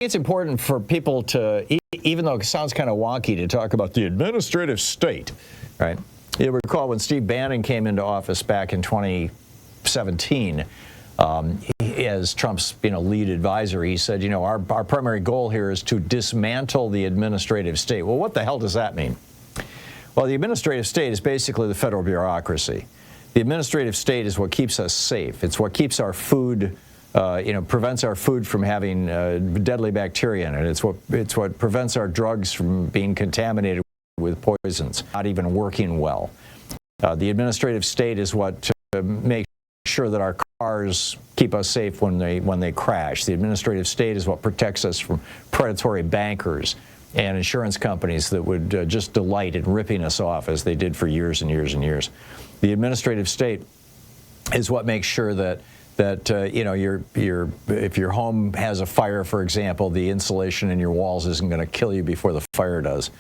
it's important for people to, even though it sounds kind of wonky to talk about the administrative state, right? You recall when Steve Bannon came into office back in 2017, as Trump's lead advisor, he said, our primary goal here is to dismantle the administrative state. Well, what the hell does that mean? Well, the administrative state is basically the federal bureaucracy. The administrative state is what keeps us safe. It's what keeps our food, prevents our food from having deadly bacteria in it. It's what prevents our drugs from being contaminated with poisons, not even working well. The administrative state is what makes sure that our cars keep us safe when they crash. The administrative state is what protects us from predatory bankers and insurance companies that would just delight in ripping us off, as they did for years and years and years. The administrative state is what makes sure that if your home has a fire, for example, the insulation in your walls isn't going to kill you before the fire does.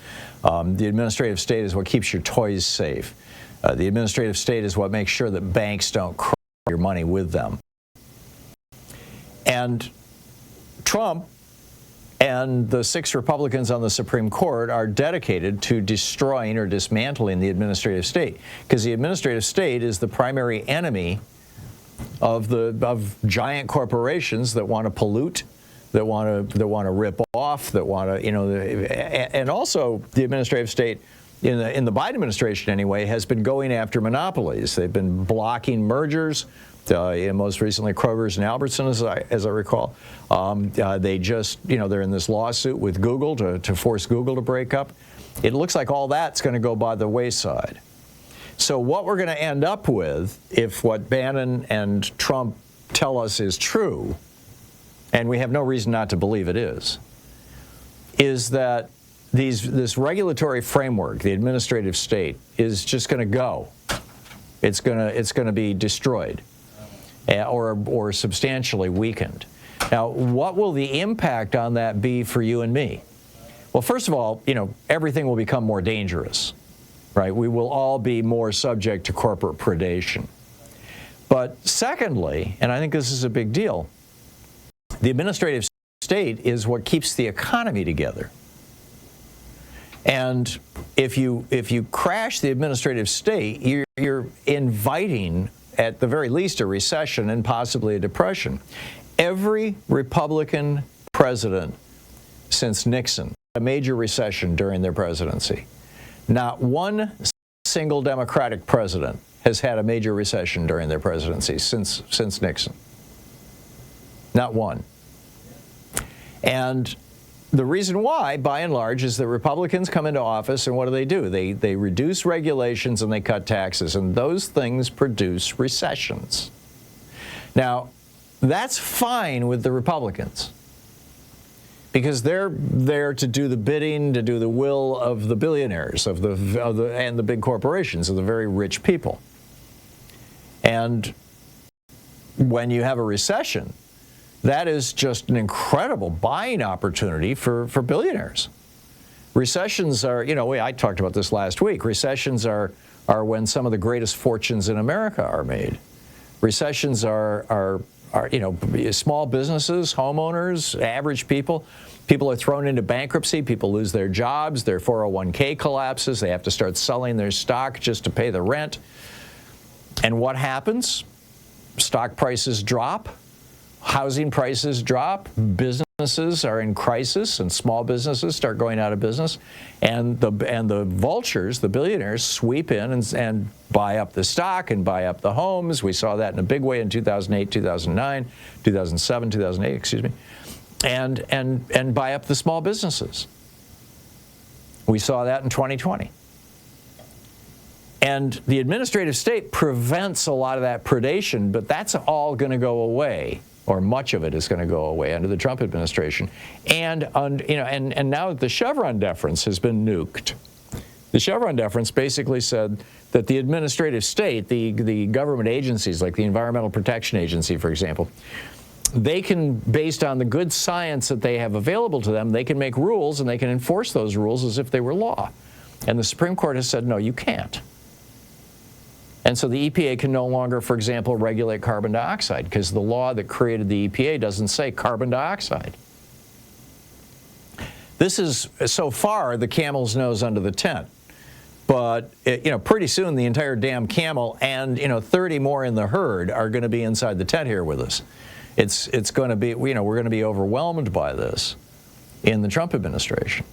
The administrative state is what keeps your toys safe. The administrative state is what makes sure that banks don't crush your money with them. And Trump and the 6 Republicans on the Supreme Court are dedicated to destroying or dismantling the administrative state, because the administrative state is the primary enemy of giant corporations that want to pollute, that want to rip off, that want to and also the administrative state in the Biden administration anyway has been going after monopolies. They've been blocking mergers. Most recently, Kroger's and Albertsons, as I recall. They just, they're in this lawsuit with Google to force Google to break up. It looks like all that's going to go by the wayside. So what we're going to end up with, if what Bannon and Trump tell us is true, and we have no reason not to believe it is that this regulatory framework, the administrative state, is just going to go. It's going to be destroyed. Or substantially weakened. Now, what will the impact on that be for you and me? Well, first of all, everything will become more dangerous, right? We will all be more subject to corporate predation. But secondly, and I think this is a big deal, the administrative state is what keeps the economy together. And if you crash the administrative state, you're inviting, at the very least, a recession and possibly a depression. Every Republican president since Nixon had a major recession during their presidency. Not one single Democratic president has had a major recession during their presidency since Nixon. Not one. And the reason why, by and large, is that Republicans come into office, and what do? They reduce regulations and they cut taxes, and those things produce recessions. Now, that's fine with the Republicans, because they're there to do the bidding, to do the will of the billionaires, and the big corporations, of the very rich people. And when you have a recession, that is just an incredible buying opportunity for billionaires. Recessions are, I talked about this last week. Recessions are when some of the greatest fortunes in America are made. Recessions are small businesses, homeowners, average people. People are thrown into bankruptcy. People lose their jobs. Their 401k collapses. They have to start selling their stock just to pay the rent. And what happens? Stock prices drop. Housing prices drop, businesses are in crisis, and small businesses start going out of business, and the vultures, the billionaires, sweep in and buy up the stock and buy up the homes. We saw that in a big way in 2008, 2009, 2007, 2008, excuse me, and buy up the small businesses. We saw that in 2020. And the administrative state prevents a lot of that predation, but that's all going to go away, or much of it is going to go away under the Trump administration. And now that the Chevron deference has been nuked, the Chevron deference basically said that the administrative state, the government agencies like the Environmental Protection Agency, for example, they can, based on the good science that they have available to them, they can make rules and they can enforce those rules as if they were law. And the Supreme Court has said, no, you can't. And so the EPA can no longer, for example, regulate carbon dioxide, because the law that created the EPA doesn't say carbon dioxide. this is, so far, the camel's nose under the tent. But, pretty soon the entire damn camel and, 30 more in the herd are going to be inside the tent here with us. It's going to be, we're going to be overwhelmed by this in the Trump administration.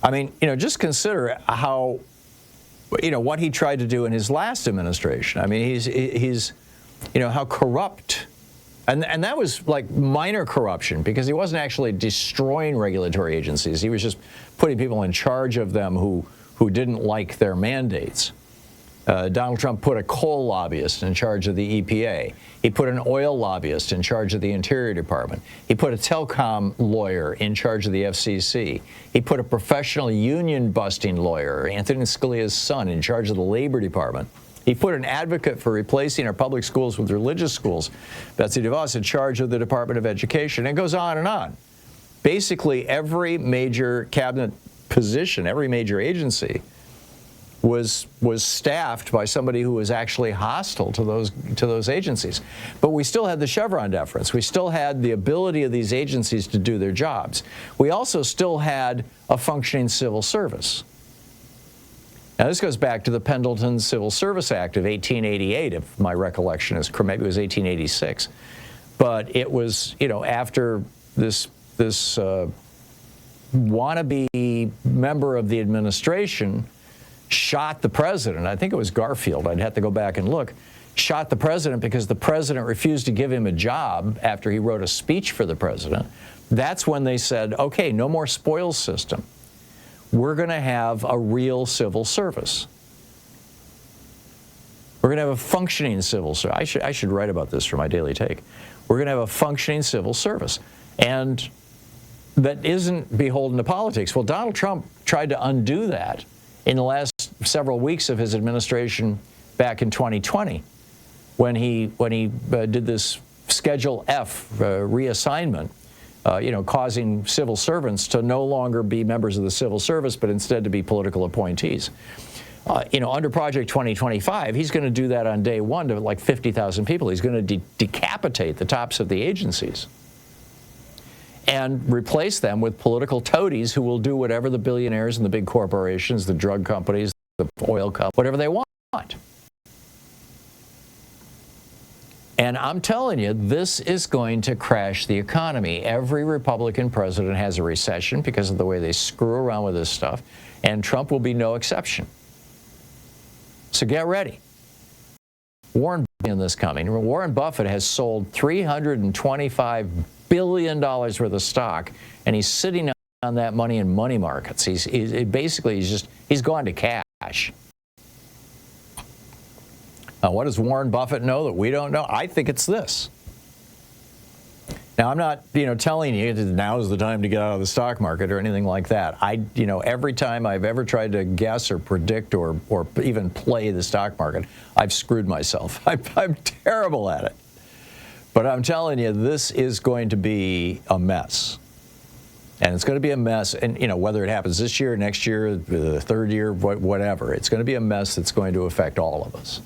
I mean, just consider how, what he tried to do in his last administration. I mean, he's how corrupt. And that was like minor corruption because he wasn't actually destroying regulatory agencies. He was just putting people in charge of them who didn't like their mandates. Donald Trump put a coal lobbyist in charge of the EPA. He put an oil lobbyist in charge of the Interior Department. He put a telecom lawyer in charge of the FCC. He put a professional union-busting lawyer, Anthony Scalia's son, in charge of the Labor Department. He put an advocate for replacing our public schools with religious schools, Betsy DeVos, in charge of the Department of Education. And it goes on and on. Basically, every major cabinet position, every major agency was staffed by somebody who was actually hostile to those agencies. But we still had the Chevron deference. We still had the ability of these agencies to do their jobs. We also still had a functioning civil service. Now, this goes back to the Pendleton Civil Service Act of 1888, if my recollection is correct. Maybe it was 1886. But it was, after this wannabe member of the administration shot the president. I think it was Garfield. I'd have to go back and look. Shot the president because the president refused to give him a job after he wrote a speech for the president. That's when they said, okay, no more spoils system. We're going to have a real civil service. We're going to have a functioning civil service. I should write about this for my daily take. We're going to have a functioning civil service. And that isn't beholden to politics. Well, Donald Trump tried to undo that in the last several weeks of his administration back in 2020 when he did this Schedule F reassignment, causing civil servants to no longer be members of the civil service, but instead to be political appointees. Under Project 2025, he's going to do that on day one to like 50,000 people. He's going to decapitate the tops of the agencies and replace them with political toadies who will do whatever the billionaires and the big corporations, the drug companies, the oil companies, whatever they want. And I'm telling you, this is going to crash the economy. Every Republican president has a recession because of the way they screw around with this stuff, and Trump will be no exception. So get ready. Warren Buffett in this coming. Warren Buffett has sold $325 billion worth of stock, and he's sitting on that money in money markets. He's gone to cash. Now, what does Warren Buffett know that we don't know? I think it's this. Now, I'm not, telling you now is the time to get out of the stock market or anything like that. Every time I've ever tried to guess or predict or even play the stock market, I've screwed myself. I'm terrible at it. But I'm telling you, this is going to be a mess. And it's going to be a mess, and whether it happens this year, next year, the third year, whatever, it's going to be a mess that's going to affect all of us.